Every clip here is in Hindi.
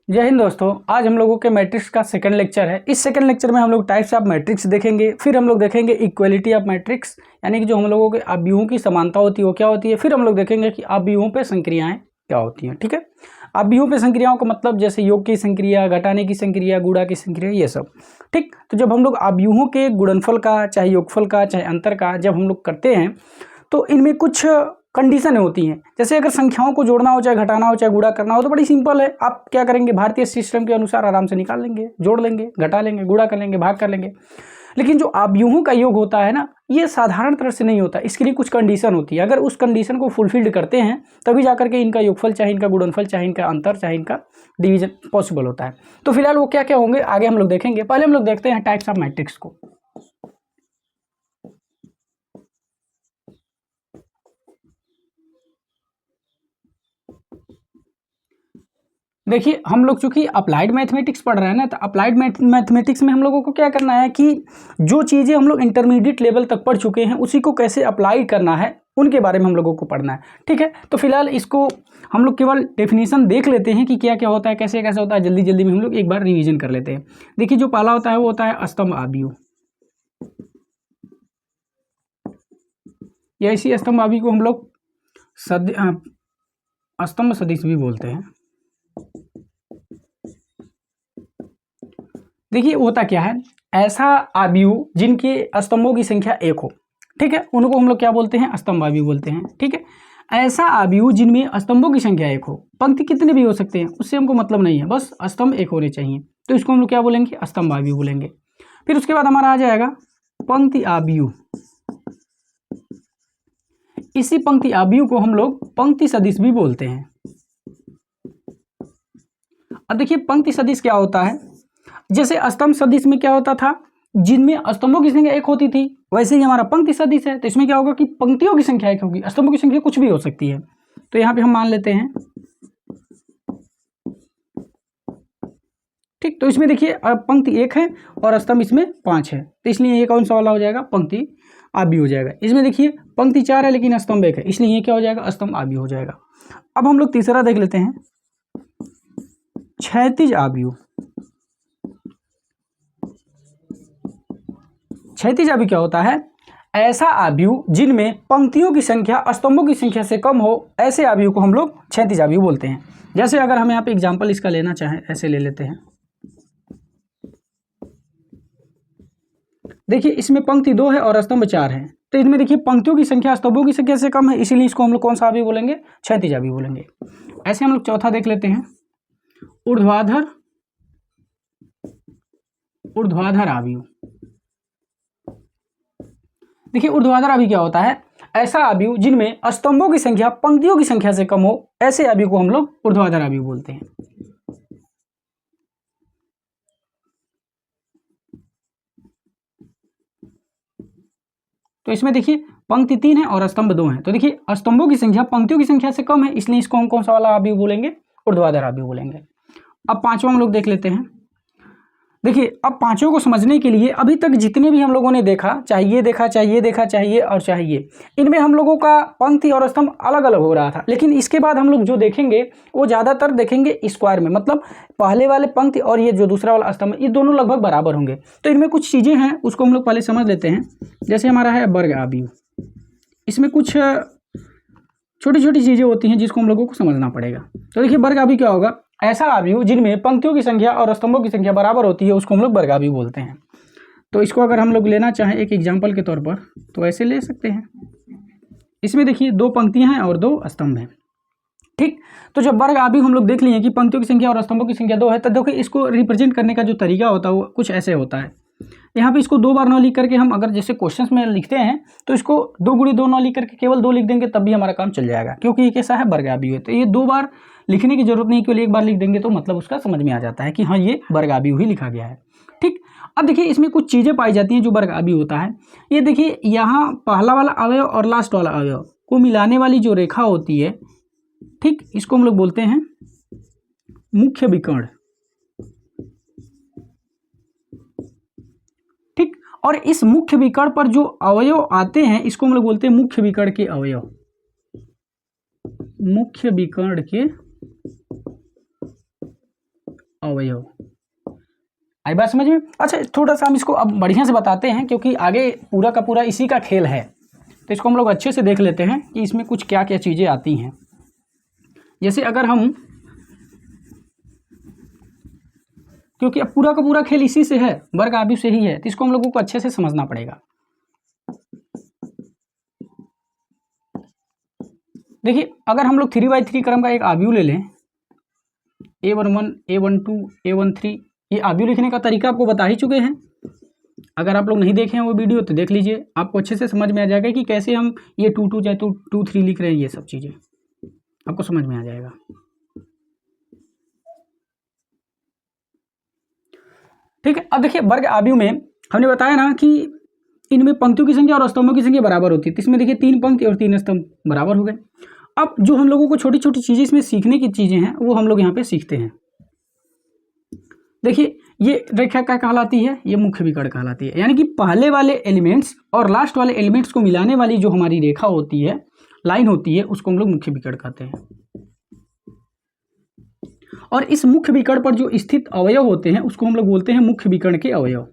जय हिंद दोस्तों। आज हम लोगों के मैट्रिक्स का सेकंड लेक्चर है। इस सेकंड लेक्चर में हम लोग टाइप्स ऑफ मैट्रिक्स देखेंगे, फिर हम लोग देखेंगे इक्वलिटी ऑफ मैट्रिक्स, यानी कि जो हम लोगों के अवयवों की समानता होती है वो क्या होती है। फिर हम लोग देखेंगे कि अवयवों पे संक्रियाएं क्या होती हैं। ठीक है, अवयवों पे संक्रियाओं का मतलब जैसे योग की संक्रिया, घटाने की संक्रिया, गुणा की संक्रिया, ये सब। ठीक, तो जब हम लोग अवयवों के गुणनफल का, चाहे योगफल का, चाहे अंतर का जब हम लोग करते हैं तो इनमें कुछ कंडीशन होती हैं। जैसे अगर संख्याओं को जोड़ना हो, चाहे घटाना हो, चाहे गुणा करना हो, तो बड़ी सिंपल है। आप क्या करेंगे, भारतीय सिस्टम के अनुसार आराम से निकाल लेंगे, जोड़ लेंगे, घटा लेंगे, गुणा कर लेंगे, भाग कर लेंगे। लेकिन जो अवयवों का योग होता है ना, ये साधारण तरह से नहीं होता। इसके लिए कुछ कंडीशन होती है। अगर उस कंडीशन को फुलफिल्ड करते हैं तभी जाकर के इनका योगफल, चाहे इनका गुणनफल, चाहे इनका अंतर, चाहे इनका डिवीजन पॉसिबल होता है। तो फिलहाल वो क्या क्या होंगे आगे हम लोग देखेंगे। पहले हम लोग देखते हैं टाइप्स ऑफ मैट्रिक्स को। देखिए, हम लोग चूंकि अप्लाइड मैथमेटिक्स पढ़ रहे हैं ना, तो अप्लाइड मैथमेटिक्स में हम लोगों को क्या करना है कि जो चीज़ें हम लोग इंटरमीडिएट लेवल तक पढ़ चुके हैं उसी को कैसे अप्लाई करना है, उनके बारे में हम लोगों को पढ़ना है। ठीक है, तो फिलहाल इसको हम लोग केवल डेफिनेशन देख लेते हैं कि क्या क्या होता है, कैसे कैसे होता है। जल्दी जल्दी में हम लोग एक बार रिवीजन कर लेते हैं। देखिए, जो पहला होता है वो होता है स्तंभ आव्यूह। या इसी स्तंभ आव्यूह को हम लोग स्तंभ सदिश भी बोलते हैं। देखिए, होता क्या है, ऐसा आव्यूह जिनके स्तंभों की संख्या एक हो, ठीक है, उनको हम लोग क्या बोलते हैं, स्तंभ आव्यूह बोलते हैं। ठीक है, ऐसा आव्यूह जिनमें स्तंभों की संख्या एक हो, पंक्ति कितने भी हो सकते हैं उससे हमको मतलब नहीं है, बस स्तंभ एक होने चाहिए, तो इसको हम लोग क्या बोलेंगे, स्तंभ आव्यूह बोलेंगे। फिर उसके बाद हमारा आ जाएगा पंक्ति आव्यूह। इसी पंक्ति आव्यूह को हम लोग पंक्ति सदिश भी बोलते हैं। अब देखिए, पंक्ति सदिश क्या होता है, जैसे स्तंभ सदिश में क्या होता था, जिनमें स्तंभों की संख्या एक होती थी, वैसे ही हमारा पंक्ति सदिश है, तो इसमें क्या होगा कि पंक्तियों की संख्या एक होगी, स्तंभों की संख्या कुछ भी हो सकती है। तो यहाँ पे हम मान लेते हैं, ठीक, तो इसमें देखिए पंक्ति एक है और स्तंभ इसमें 5 है, तो इसलिए ये कौन सा वाला हो जाएगा, पंक्ति आव्यूह हो जाएगा। इसमें देखिए पंक्ति 4 है लेकिन स्तंभ एक है, इसलिए ये क्या हो जाएगा, स्तंभ आव्यूह हो जाएगा। अब हम लोग तीसरा देख लेते हैं, क्षैतिज आव्यूह। क्षैतिज आव्यूह क्या होता है, ऐसा आव्यूह जिनमें पंक्तियों की संख्या स्तंभों की संख्या से कम हो, ऐसे आव्यूह को हम लोग क्षैतिज आव्यूह बोलते हैं। जैसे अगर हम यहाँ पे एग्जांपल इसका लेना चाहें, ऐसे ले लेते हैं। देखिए, इसमें पंक्ति 2 है और स्तंभ 4 है, तो इसमें देखिए पंक्तियों की संख्या स्तंभों की संख्या से कम है, इसीलिए इसको हम लोग कौन सा आव्यूह बोलेंगे, क्षैतिज आव्यूह बोलेंगे। ऐसे हम लोग चौथा देख लेते हैं, ऊर्ध्वाधर आव्यूह। देखिए, ऊर्ध्वाधर आव्यूह क्या होता है, ऐसा आव्यूह जिनमें स्तंभों की संख्या पंक्तियों की संख्या से कम हो, ऐसे आव्यूह को हम लोग ऊर्ध्वाधर आव्यूह बोलते हैं। तो इसमें देखिए पंक्ति 3 है और स्तंभ 2 है, तो देखिए स्तंभों की संख्या पंक्तियों की संख्या से कम है, इसलिए इसको हम कौन सा वाला आव्यूह बोलेंगे, ऊर्ध्वाधर आव्यूह बोलेंगे। अब पांचवा हम लोग देख लेते हैं। देखिए, अब पांचों को समझने के लिए अभी तक जितने भी हम लोगों ने देखा, चाहे ये देखा, चाहे ये देखा, चाहे ये और चाहे ये, इनमें हम लोगों का पंक्ति और स्तंभ अलग अलग हो रहा था। लेकिन इसके बाद हम लोग जो देखेंगे वो ज़्यादातर देखेंगे स्क्वायर में, मतलब पहले वाले पंक्ति और ये जो दूसरा वाला स्तंभ, ये दोनों लगभग बराबर होंगे। तो इनमें कुछ चीज़ें हैं, उसको हम लोग पहले समझ लेते हैं। जैसे हमारा है वर्ग आव्यूह, इसमें कुछ छोटी छोटी चीज़ें होती हैं जिसको हम लोगों को समझना पड़ेगा। तो देखिए, वर्ग आव्यूह क्या होगा, ऐसा आव्यूह जिनमें पंक्तियों की संख्या और स्तंभों की संख्या बराबर होती है, उसको हम लोग वर्ग आव्यूह बोलते हैं। तो इसको अगर हम लोग लेना चाहें एक एग्जाम्पल के तौर पर, तो ऐसे ले सकते हैं। इसमें देखिए 2 पंक्तियां हैं और 2 स्तंभ हैं। ठीक, तो जब वर्ग आव्यूह हम लोग देख लिए कि पंक्तियों की संख्या और स्तंभों की संख्या 2 है, तो देखिए इसको रिप्रेजेंट करने का जो तरीका होता है वो कुछ ऐसे होता है। यहाँ पे इसको 2 बार न लिख करके हम अगर जैसे क्वेश्चंस में लिखते हैं तो इसको 2 गुणी 2 न लिख करके केवल 2 लिख देंगे, तब भी हमारा काम चल जाएगा, क्योंकि ये कैसा है, वर्ग आव्यूह है। तो ये 2 बार लिखने की जरूरत नहीं, केवल 1 बार लिख देंगे तो मतलब उसका समझ में आ जाता है कि हाँ, ये वर्ग आव्यूह ही लिखा गया है। ठीक, अब देखिए इसमें कुछ चीज़ें पाई जाती हैं जो वर्ग आव्यूह होता है। ये देखिए, यहाँ पहला वाला अवयव और लास्ट वाला अवयव को मिलाने वाली जो रेखा होती है, ठीक, इसको हम लोग बोलते हैं मुख्य विकर्ण। ठीक, और इस मुख्य विकर्ण पर जो अवयव आते हैं इसको हम लोग बोलते हैं मुख्य विकर्ण के अवयव। मुख्य विकर्ण के अवयव। आई बात समझ में? अच्छा, थोड़ा सा हम इसको अब बढ़िया से बताते हैं क्योंकि आगे पूरा का पूरा इसी का खेल है, तो इसको हम लोग अच्छे से देख लेते हैं कि इसमें कुछ क्या क्या चीज़ें आती हैं। जैसे अगर हम, क्योंकि अब पूरा का पूरा खेल इसी से है, वर्ग आव्यूह से ही है, तो इसको हम लोगों को अच्छे से समझना पड़ेगा। देखिए, अगर हम लोग 3/3 क्रम का एक आव्यूह ले लें, A11, A12, A13, ये आव्यूह लिखने का तरीका आपको बता ही चुके हैं। अगर आप लोग नहीं देखे हैं वो वीडियो तो देख लीजिए, आपको अच्छे से समझ में आ जाएगा कि कैसे हम ये 2 चाहे 2 3 लिख रहे हैं, ये सब चीज़ें आपको समझ में आ जाएगा। ठीक है, अब देखिए वर्ग आव्यूह में हमने बताया ना कि इनमें पंक्तियों की संख्या और स्तंभों की संख्या बराबर होती है, तो इसमें देखिए 3 पंक्ति और 3 स्तंभ बराबर हो गए। अब जो हम लोगों को छोटी छोटी चीज़ें इसमें सीखने की चीज़ें हैं वो हम लोग यहाँ पे सीखते हैं। देखिए, ये रेखा क्या कहलाती है? ये मुख्य विकर्ण कहलाती है, यानी कि पहले वाले एलिमेंट्स और लास्ट वाले एलिमेंट्स को मिलाने वाली जो हमारी रेखा होती है, लाइन होती है, उसको हम लोग मुख्य विकर्ण कहते हैं। और इस मुख्य विकर्ण पर जो स्थित अवयव होते हैं उसको हम लोग बोलते हैं मुख्य विकर्ण के अवयव।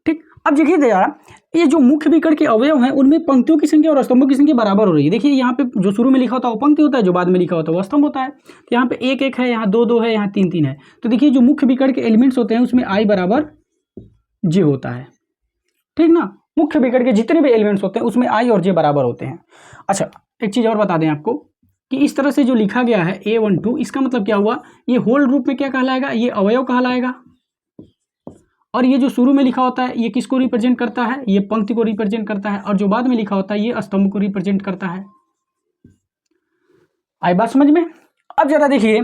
ठीक, अब देखिए जरा, ये जो मुख्य विकर्ण के अवयव हैं उनमें पंक्तियों की संख्या और स्तंभों की संख्या बराबर हो रही है। देखिए यहाँ पे जो शुरू में लिखा होता है वो पंक्ति होता है, जो बाद में लिखा होता है वो स्तंभ होता है। तो यहाँ पे 1 1 है, यहाँ 2 2 है, यहाँ 3 3 है। तो देखिए जो मुख्य विकर्ण के एलिमेंट्स होते हैं उसमें I बराबर J होता है। ठीक ना, मुख्य विकर्ण के जितने भी एलिमेंट्स होते हैं उसमें I और J बराबर होते हैं। अच्छा, एक चीज़ और बता दें आपको कि इस तरह से जो लिखा गया है A12, इसका मतलब क्या हुआ? ये होल रूप में क्या कहलाएगा? ये अवयव कहलाएगा। और ये जो शुरू में लिखा होता है ये किसको रिप्रेजेंट करता है? ये पंक्ति को रिप्रेजेंट करता है। और जो बाद में लिखा होता है ये स्तंभ को रिप्रेजेंट करता है। आई बात समझ में? अब जरा देखिए,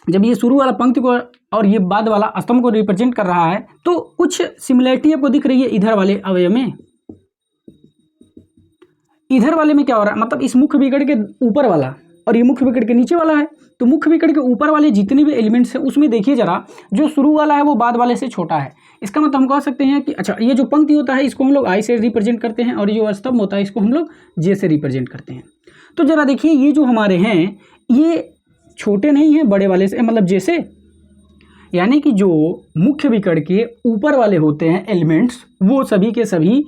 जब ये शुरू वाला पंक्ति को और ये बाद वाला स्तंभ को रिप्रेजेंट कर रहा है तो कुछ सिमिलरिटी आपको दिख रही है इधर वाले अवयव में। इधर वाले में क्या हो रहा है? मतलब इस मुख्य विकर्ण के ऊपर वाला और ये मुख्य विकर्ण के नीचे वाला है। तो मुख्य विकर्ण के ऊपर वाले जितने भी एलिमेंट्स हैं उसमें देखिए जरा, जो शुरू वाला है वो बाद वाले से छोटा है। इसका मतलब हम कह सकते हैं कि अच्छा, ये जो पंक्ति होता है इसको हम लोग I से रिप्रेजेंट करते हैं और ये जो स्तंभ होता है इसको हम लोग J से रिप्रेजेंट करते हैं। तो जरा देखिए, ये जो हमारे हैं ये छोटे नहीं हैं बड़े वाले से, मतलब J से, यानी कि जो मुख्य विकर्ण के ऊपर वाले होते हैं एलिमेंट्स वो सभी के सभी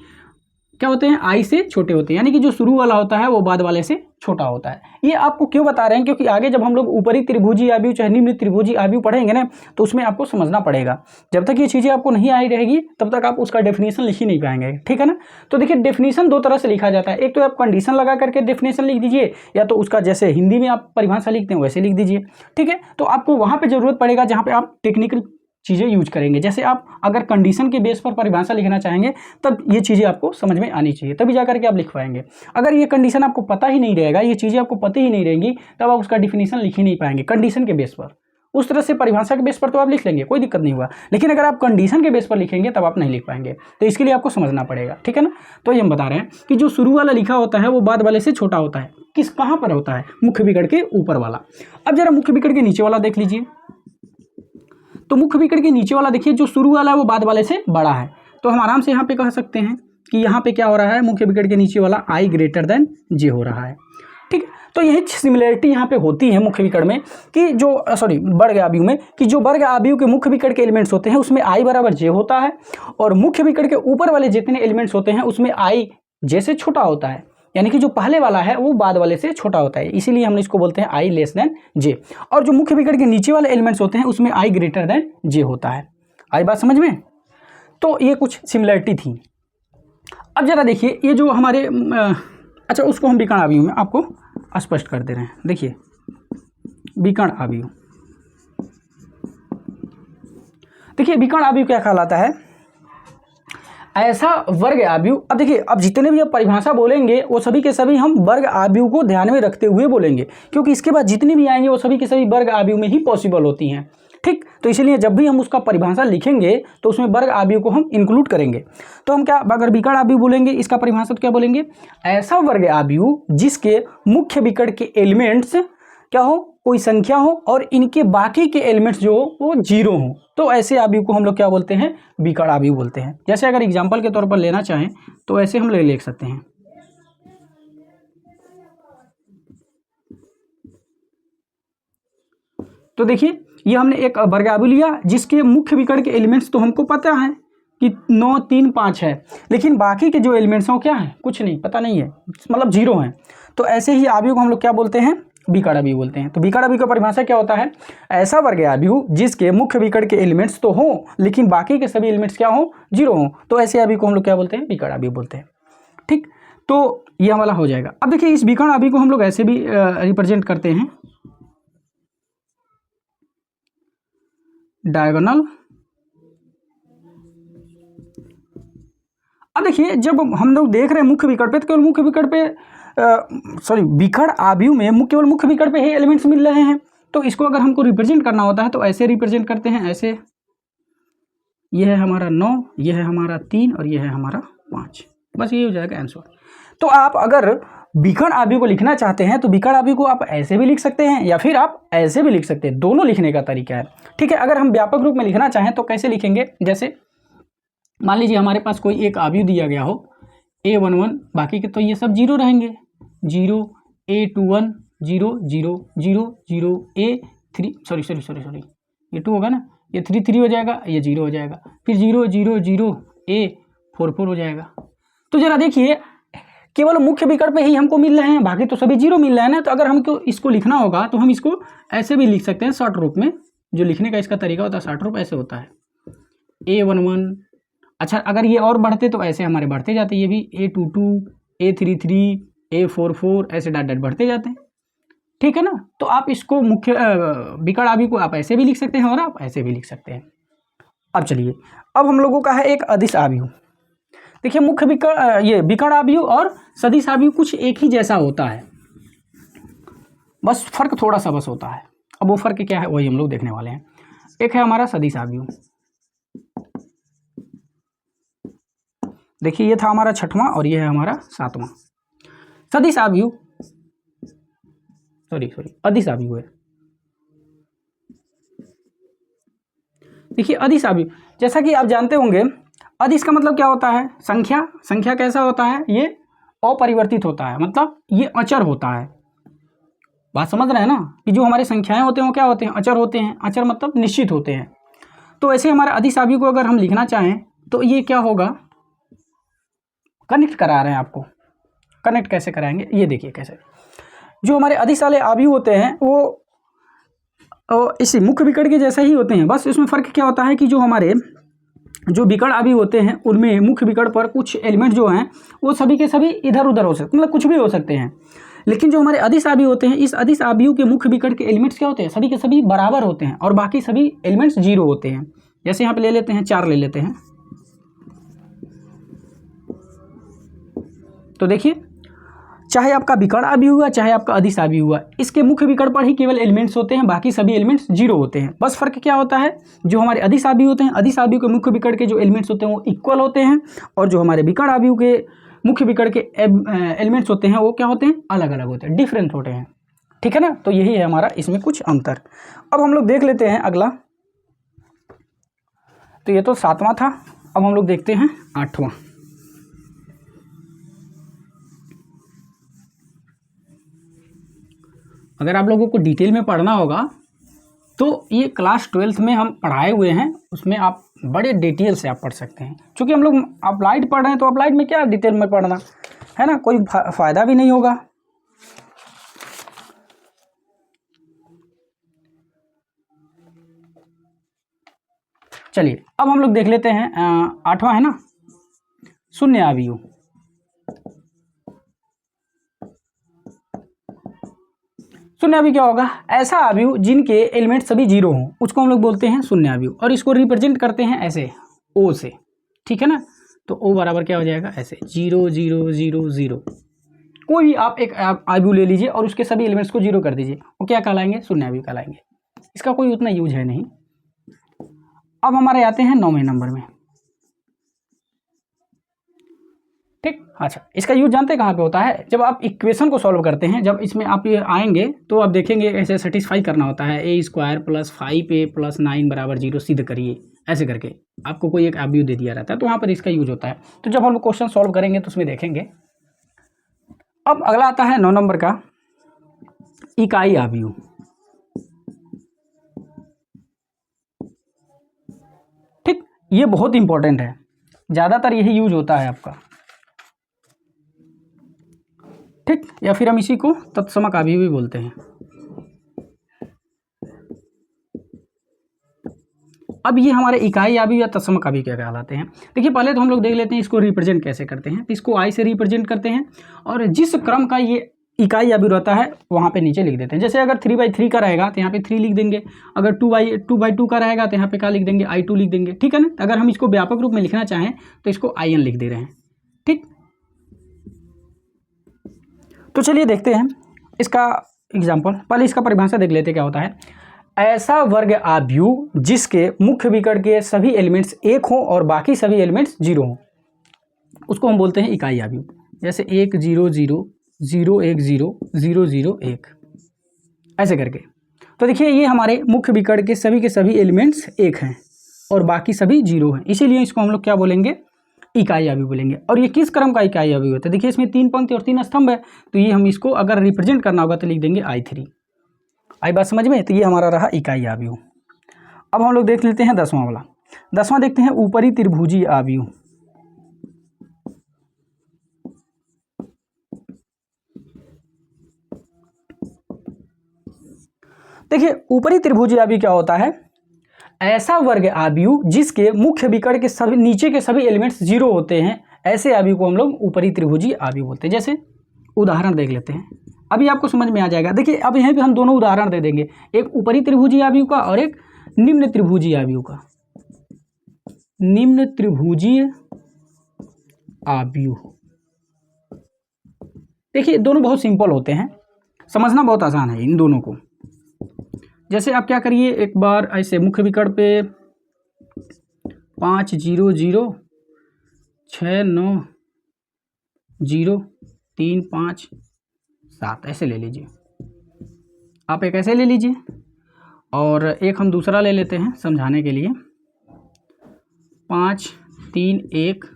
क्या होते हैं? I से छोटे होते हैं, यानी कि जो शुरू वाला होता है वो बाद वाले से छोटा होता है। ये आपको क्यों बता रहे हैं? क्योंकि आगे जब हम लोग ऊपरी त्रिभुजी आव्यूह चाहे निम्न त्रिभुजी आव्यूह पढ़ेंगे ना, तो उसमें आपको समझना पड़ेगा। जब तक ये चीज़ें आपको नहीं आई रहेगी तब तक आप उसका डेफिनेशन लिख ही नहीं पाएंगे। ठीक है ना? तो देखिए, डेफिनेशन 2 तरह से लिखा जाता है। एक तो आप कंडीशन लगा करके डेफिनेशन लिख दीजिए, या तो उसका जैसे हिंदी में आप परिभाषा लिखते हैं वैसे लिख दीजिए। ठीक है, तो आपको वहाँ पर जरूरत पड़ेगा जहाँ पर आप टेक्निकल चीज़ें यूज करेंगे। जैसे आप अगर कंडीशन के बेस पर परिभाषा लिखना चाहेंगे तब ये चीज़ें आपको समझ में आनी चाहिए, तभी जाकर के आप लिख पाएंगे। अगर ये कंडीशन आपको पता ही नहीं रहेगा, ये चीज़ें आपको पता ही नहीं रहेंगी, तब आप उसका डिफिनीशन लिख ही नहीं पाएंगे कंडीशन के बेस पर। उस तरह से परिभाषा के बेस पर तो आप लिख लेंगे, कोई दिक्कत नहीं हुआ, लेकिन अगर आप कंडीशन के बेस पर लिखेंगे तब आप नहीं लिख पाएंगे। तो इसके लिए आपको समझना पड़ेगा। ठीक है ना? तो ये हम बता रहे हैं कि जो शुरू वाला लिखा होता है वो बाद वाले से छोटा होता है। किस कहाँ पर होता है? मुख्य विकर्ण के ऊपर वाला। अब जरा मुख्य विकर्ण के नीचे वाला देख लीजिए। तो मुख्य विकर्ण के नीचे वाला देखिए, जो शुरू वाला है वो बाद वाले से बड़ा है। तो हम आराम से यहाँ पे कह सकते हैं कि यहाँ पे क्या हो रहा है? मुख्य विकर्ण के नीचे वाला I ग्रेटर देन J हो रहा है। ठीक है, तो यही सिमिलरिटी यहाँ पे होती है मुख्य विकर्ण में कि जो वर्ग आव्यूह में, कि जो वर्ग आव्यूह के मुख्य विकर्ण के एलिमेंट्स होते हैं उसमें I बराबर J होता है, और मुख्य विकर्ण के ऊपर वाले जितने एलिमेंट्स होते हैं उसमें I J से छोटा होता है, यानी कि जो पहले वाला है वो बाद वाले से छोटा होता है। इसीलिए हम इसको बोलते हैं I लेस देन J। और जो मुख्य विकर्ण के नीचे वाले एलिमेंट्स होते हैं उसमें I ग्रेटर देन J होता है। आई बात समझ में? तो ये कुछ सिमिलरिटी थी। अब जरा देखिए, ये जो हमारे अच्छा, उसको हम विकर्ण आव्यूह में आपको स्पष्ट कर दे रहे हैं। देखिए, विकर्ण आव्यूह, देखिए विकर्ण आव्यूह क्या कहलाता है? ऐसा वर्ग आव्यूह। अब देखिए, अब जितने भी आप परिभाषा बोलेंगे वो सभी के सभी हम वर्ग आव्यूह को ध्यान में रखते हुए बोलेंगे, क्योंकि इसके बाद जितने भी आएंगे वो सभी के सभी वर्ग आव्यूह में ही पॉसिबल होती हैं। ठीक, तो इसलिए जब भी हम उसका परिभाषा लिखेंगे तो उसमें वर्ग आव्यूह को हम इंक्लूड करेंगे। तो हम क्या, अगर विकर्ण आव्यूह बोलेंगे इसका परिभाषा तो क्या बोलेंगे? ऐसा वर्ग आव्यूह जिसके मुख्य विकर्ण के एलिमेंट्स क्या हो? कोई संख्या हो और इनके बाकी के एलिमेंट्स जो हो वो 0 हो, तो ऐसे आव्यूह को हम लोग क्या बोलते हैं? विकर्ण आव्यूह बोलते हैं। जैसे अगर एग्जाम्पल के तौर पर लेना चाहें तो ऐसे हम लिख सकते हैं। तो देखिए ये हमने एक वर्ग आव्यूह लिया जिसके मुख्य विकर्ण के एलिमेंट्स तो हमको पता है कि 9, 3, 5 है, लेकिन बाकी के जो एलिमेंट्स हैं वो क्या है, कुछ नहीं, पता नहीं है, मतलब 0 हैं। तो ऐसे ही आव्यूह को हम लोग क्या बोलते हैं, विकर्ण आव्यूह बोलते हैं। तो विकर्ण आव्यूह का परिभाषा क्या होता है, ऐसा वर्ग आव्यूह जिसके मुख्य विकर्ण के एलिमेंट्स तो हों लेकिन बाकी के सभी एलिमेंट्स क्या हों, 0 हों, तो ऐसे आव्यूह को हम लोग क्या बोलते हैं, विकर्ण आव्यूह बोलते हैं। ठीक, तो यह वाला हो जाएगा। अब देखिए इस विकर्ण आव्यूह को हम लोग ऐसे भी रिप्रेजेंट करते हैं, डायगोनल। अब देखिए जब हम लोग देख रहे हैं मुख्य विकर्ण पे, तो केवल मुख्य विकर्ण पे विकर्ण आव्यूह में केवल मुख्य विकर्ण पे ही एलिमेंट्स मिल रहे हैं। तो इसको अगर हमको रिप्रेजेंट करना होता है तो ऐसे रिप्रेजेंट करते हैं, ऐसे, यह है हमारा 9, यह है हमारा 3 और यह है हमारा 5, बस ये हो जाएगा आंसर। तो आप अगर विकर्ण आव्यूह को लिखना चाहते हैं तो विकर्ण आव्यूह को आप ऐसे भी लिख सकते हैं या फिर आप ऐसे भी लिख सकते हैं, दोनों लिखने का तरीका है। ठीक है, अगर हम व्यापक रूप में लिखना चाहें तो कैसे लिखेंगे, जैसे मान लीजिए हमारे पास कोई एक आव्यूह दिया गया हो A11, बाकी के तो ये सब 0 रहेंगे, 0, A21, 0, 0, 0, 0, A3, सॉरी ये 2 होगा ना, ये 3, 3 हो जाएगा, ये 0 हो जाएगा, फिर 0, 0, 0, A44 हो जाएगा। तो जरा देखिए केवल मुख्य विकर्ण पे ही हमको मिल रहे हैं, बाकी तो सभी 0 मिल रहे हैं ना। तो अगर हमको इसको लिखना होगा तो हम इसको ऐसे भी लिख सकते हैं शॉर्ट रूप में, जो लिखने का इसका तरीका होता है शॉर्ट रूप ऐसे होता है, A11। अच्छा अगर ये और बढ़ते तो ऐसे हमारे बढ़ते जाते, ये भी A22, A33, A44 ऐसे डॉट डॉट बढ़ते जाते हैं। ठीक है ना, तो आप इसको मुख्य विकर्ण आव्यूह को आप ऐसे भी लिख सकते हैं और आप ऐसे भी लिख सकते हैं। अब चलिए, अब हम लोगों का है एक अदिश आव्यूह। देखिए मुख्य विकर्ण, ये विकर्ण आव्यूह और सदिश आव्यूह कुछ एक ही जैसा होता है, बस फर्क थोड़ा सा बस होता है। अब वो फर्क क्या है वही हम लोग देखने वाले हैं। एक है हमारा सदिश आव्यूह, देखिए ये था हमारा 6वां और ये है हमारा 7वां। सदिश आव्यूह, सॉरी अदिश आव्यूह है। देखिए अदिश आव्यूह, जैसा कि आप जानते होंगे अदिश का मतलब क्या होता है, संख्या कैसा होता है, ये अपरिवर्तित होता है, मतलब ये अचर होता है। बात समझ रहे हैं ना, कि जो हमारी संख्याएं होते हैं वो क्या होते हैं, अचर होते हैं। अचर मतलब निश्चित होते हैं। तो ऐसे हमारे अदिश आव्यूह को अगर हम लिखना चाहें तो ये क्या होगा, कनेक्ट करा रहे हैं आपको, कनेक्ट कैसे कराएंगे ये देखिए कैसे। जो हमारे अदिश वाले आव्यूह होते हैं वो इस मुख्य विकर्ण के जैसे ही होते हैं, बस इसमें फ़र्क क्या होता है कि जो हमारे जो विकर्ण आव्यूह होते हैं उनमें मुख्य विकर्ण पर कुछ एलिमेंट जो हैं वो सभी के सभी इधर उधर हो सकते, मतलब कुछ भी हो सकते हैं। लेकिन जो हमारे अदिश आव्यूह होते हैं, इस अदिश आव्यूह के मुख्य विकर्ण के एलिमेंट्स क्या होते हैं, सभी के सभी बराबर होते हैं और बाकी सभी एलिमेंट्स 0 होते हैं। जैसे यहाँ पे ले लेते हैं 4 ले लेते हैं, तो देखिए चाहे आपका विकर्ण आव्यूह हुआ चाहे आपका अदिश आव्यूह हुआ, इसके मुख्य विकर्ण पर ही केवल एलिमेंट्स होते हैं, बाकी सभी एलिमेंट्स 0 होते हैं। बस फर्क क्या होता है, जो हमारे अदिश आव्यूह होते हैं, अदिश आव्यूह के मुख्य विकर्ण के जो एलिमेंट्स होते हैं वो इक्वल होते हैं, और जो हमारे विकर्ण आव्यूह के मुख्य विकर्ण के एलिमेंट्स होते हैं वो क्या होते हैं, अलग अलग होते हैं, डिफरेंट होते हैं। ठीक है ना, तो यही है हमारा इसमें कुछ अंतर। अब हम लोग देख लेते हैं अगला, तो ये तो 7वां था, अब हम लोग देखते हैं 8वां। अगर आप लोगों को डिटेल में पढ़ना होगा तो ये क्लास 12th में हम पढ़ाए हुए हैं, उसमें आप बड़े डिटेल से आप पढ़ सकते हैं। क्योंकि हम लोग अप्लाइड पढ़ रहे हैं तो अप्लाइड में क्या डिटेल में पढ़ना है ना, कोई फ़ायदा भी नहीं होगा। चलिए अब हम लोग देख लेते हैं 8वां है ना, शून्य आव्यूह। शून्य आव्यूह क्या होगा, ऐसा आव्यूह जिनके एलिमेंट सभी 0 हों उसको हम लोग बोलते हैं शून्य आव्यूह, और इसको रिप्रेजेंट करते हैं ऐसे O से। ठीक है ना, तो O बराबर क्या हो जाएगा, ऐसे 0 0 0 0। कोई भी आप एक आव्यूह ले लीजिए और उसके सभी एलिमेंट्स को 0 कर दीजिए, वो क्या कहलाएंगे, शून्य आव्यूह कहलाएंगे। इसका कोई उतना यूज है नहीं। अब हमारे आते हैं 9वें नंबर में। ठीक, अच्छा इसका यूज जानते हैं कहाँ पे होता है, जब आप इक्वेशन को सॉल्व करते हैं, जब इसमें आप ये आएंगे तो आप देखेंगे ऐसे सेटिस्फाई करना होता है, a² + 5a + 9 = 0 सिद्ध करिए, ऐसे करके आपको कोई एक आव्यूह दे दिया रहता है, तो वहाँ पर इसका यूज होता है। तो जब हम क्वेश्चन सॉल्व करेंगे तो उसमें देखेंगे। अब अगला आता है 9 नंबर का, इकाई आव्यूह। ये बहुत इंपॉर्टेंट है, ज़्यादातर यही यूज होता है आपका, ठीक। या फिर हम इसी को तत्समक आव्यूह भी बोलते हैं। अब ये हमारे इकाई आव्यूह या तत्समक आव्यूह क्या कहलाते हैं। देखिए पहले तो हम लोग देख लेते हैं इसको रिप्रेजेंट कैसे करते हैं। तो इसको आई से रिप्रेजेंट करते हैं और जिस क्रम का ये इकाई आव्यूह रहता है वहाँ पे नीचे लिख देते हैं। जैसे अगर 3/3 का रहेगा तो यहाँ पे 3 लिख देंगे, अगर 2/2 का रहेगा तो यहाँ पे क्या लिख देंगे, I2 लिख देंगे, ठीक है ना। अगर हम इसको व्यापक रूप में लिखना चाहें तो इसको IN लिख दे रहे हैं, ठीक। तो चलिए देखते हैं इसका एग्जाम्पल। पहले इसका परिभाषा देख लेते क्या होता है। ऐसा वर्ग आव्यूह जिसके मुख्य विकर्ण के सभी एलिमेंट्स 1 हों और बाकी सभी एलिमेंट्स 0 हों, उसको हम बोलते हैं इकाई आव्यूह। जैसे 1 0 0 0 1 0 0 0 1 ऐसे करके। तो देखिए ये हमारे मुख्य विकर्ण के सभी एलिमेंट्स 1 हैं और बाकी सभी 0 हैं, इसीलिए इसको हम लोग क्या बोलेंगे, इकाई आव्यूह बोलेंगे। और ये किस क्रम का इकाई आव्यूह होता है। देखिए इसमें 3 पंक्ति और 3 स्तंभ है, तो ये हम इसको अगर रिप्रेजेंट करना होगा तो लिख देंगे I3। आई बात समझ में। तो ये हमारा रहा इकाई आव्यूह। अब हम लोग देख लेते हैं 10वां वाला। 10वां देखते हैं ऊपरी त्रिभुजीय आव्यूह। देखिए ऊपरी त्रिभुजीय आव्यूह क्या होता है, ऐसा वर्ग आव्यूह जिसके मुख्य विकर्ण के सभी नीचे के सभी एलिमेंट्स 0 होते हैं, ऐसे आव्यूह को हम लोग ऊपरी त्रिभुजीय आव्यूह बोलते हैं। जैसे उदाहरण देख लेते हैं, अभी आपको समझ में आ जाएगा। देखिए अब यहाँ पे हम दोनों उदाहरण दे देंगे, एक ऊपरी त्रिभुजीय आव्यूह का और एक निम्न त्रिभुजीय आव्यूह का। निम्न त्रिभुजीय आव्यूह, देखिए दोनों बहुत सिंपल होते हैं, समझना बहुत आसान है इन दोनों को। जैसे आप क्या करिए, एक बार ऐसे मुख्य विकर्ण पे 5 0 0 6 9 0 3 5 7 ऐसे ले लीजिए। आप एक ऐसे ले लीजिए और एक हम दूसरा ले लेते हैं समझाने के लिए। 5 3 1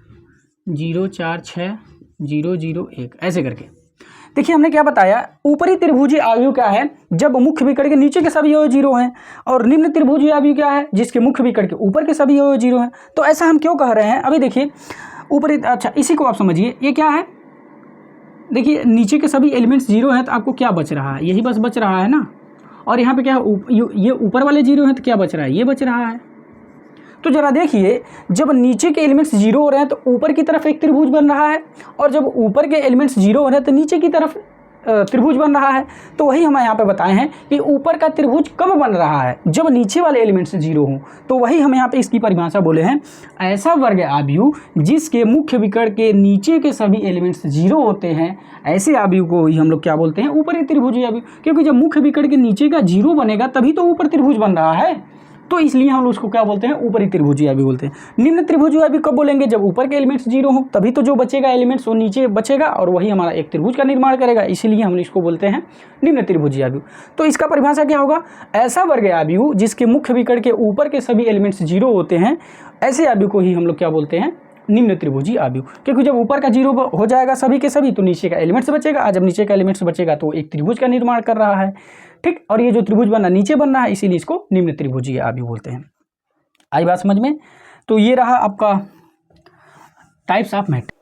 0 4 6 0 0 1 ऐसे करके। देखिए हमने क्या बताया, ऊपरी त्रिभुजीय आव्यूह क्या है, जब मुख्य विकर्ण के नीचे के सभी अवयव 0 हैं, और निम्न त्रिभुजीय आव्यूह क्या है, जिसके मुख्य विकर्ण के ऊपर के सभी अवयव 0 हैं। तो ऐसा हम क्यों कह रहे हैं, अभी देखिए ऊपरी, अच्छा इसी को आप समझिए, ये क्या है, देखिए नीचे के सभी एलिमेंट्स 0 हैं तो आपको क्या बच रहा है, यही बस बच रहा है ना। और यहाँ पे क्या है, ये ऊपर वाले 0 हैं तो क्या बच रहा है, ये बच रहा है। तो जरा देखिए, जब नीचे के एलिमेंट्स 0 हो रहे हैं तो ऊपर की तरफ एक त्रिभुज बन रहा है, और जब ऊपर के एलिमेंट्स 0 हो रहे हैं तो नीचे की तरफ त्रिभुज बन रहा है। तो वही हम यहाँ पे बताए हैं कि ऊपर का त्रिभुज कब बन रहा है, जब नीचे वाले एलिमेंट्स 0 हों। तो वही हम यहाँ पे इसकी परिभाषा बोले हैं, ऐसा वर्ग आव्यूह जिसके मुख्य विकर्ण के नीचे के सभी एलिमेंट्स 0 होते हैं, ऐसे आव्यूह को ही हम लोग क्या बोलते हैं, ऊपरी त्रिभुजीय आव्यूह। क्योंकि जब मुख्य विकर्ण के नीचे का 0 बनेगा तभी तो ऊपर त्रिभुज बन रहा है, तो इसलिए हम लोग उसको क्या बोलते हैं, ऊपरी त्रिभुजीय आव्यूह बोलते हैं। निम्न त्रिभुजीय आव्यूह कब बोलेंगे, जब ऊपर के एलिमेंट्स 0 हो, तभी तो जो बचेगा एलिमेंट्स वो नीचे बचेगा और वही हमारा एक त्रिभुज का निर्माण करेगा, इसीलिए हम इसको बोलते हैं निम्न त्रिभुजीय आव्यूह। तो इसका परिभाषा क्या होगा, ऐसा वर्ग आव्यूह जिसके मुख्य विकर्ण के ऊपर के सभी एलिमेंट्स 0 होते हैं, ऐसे आव्यूह को ही हम लोग क्या बोलते हैं, निम्न त्रिभुजीय आव्यूह। क्योंकि जब ऊपर का 0 हो जाएगा सभी के सभी तो नीचे का एलिमेंट्स बचेगा, और जब नीचे का एलिमेंट्स बचेगा तो एक त्रिभुज का निर्माण कर रहा है, ठीक। और ये जो त्रिभुज बनना नीचे बन रहा है, इसीलिए इसको निम्न त्रिभुजीय आव्यूह बोलते हैं। आई बात समझ में। तो ये रहा आपका टाइप्स ऑफ मैट्रिक्स।